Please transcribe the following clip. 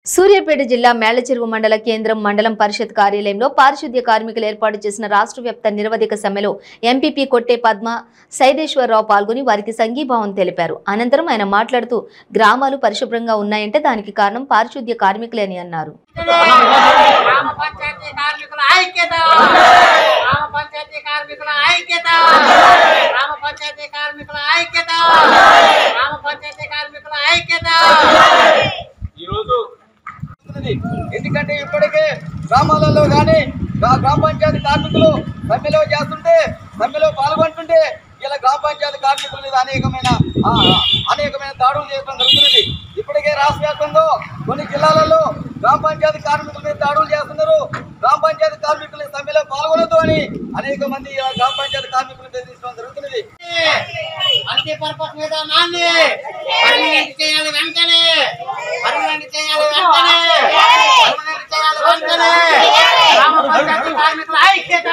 సూర్యాపేట జిల్లా మేళ్లచెరువు మండల కేంద్రం మండలం పరిషత్ కార్యాలయంలో పారిశుద్ధ్య కార్మికులు ఏర్పాటు చేసిన రాష్ట్ర వ్యాప్త నిరవధిక సమ్మెలో ఎంపీపీ కొట్టే పద్మ సైదేశ్వరరావు పాల్గొని వారికి సంఘీభావం తెలిపారు. అనంతరం ఆయన మాట్లాడుతూ గ్రామాలు పరిశుభ్రంగా ఉన్నాయంటే దానికి కారణం పారిశుద్ధ్య కార్మికులే అని అన్నారు. ఎందుకంటే ఇప్పటికే గ్రామాలలో కానీ గ్రామ పంచాయతీ కార్మికులు సమ్మెలో చేస్తుంటే సమ్మెలో పాల్గొంటుంటే ఇలా గ్రామ పంచాయతీ కార్మికుల మీద అనేకమైన దాడులు చేయడం జరుగుతున్నది. ఇప్పటికే రాష్ట్ర వ్యాప్తంగా కొన్ని జిల్లాలలో గ్రామ పంచాయతీ కార్మికుల మీద దాడులు చేస్తున్నారు. గ్రామ పంచాయతీ కార్మికులు సమ్మెలో పాల్గొనదు అని అనేక మంది గ్రామ పంచాయతీ కార్మికులు బెదిరించడం జరుగుతున్నది. కార్మికుల ఐక్యత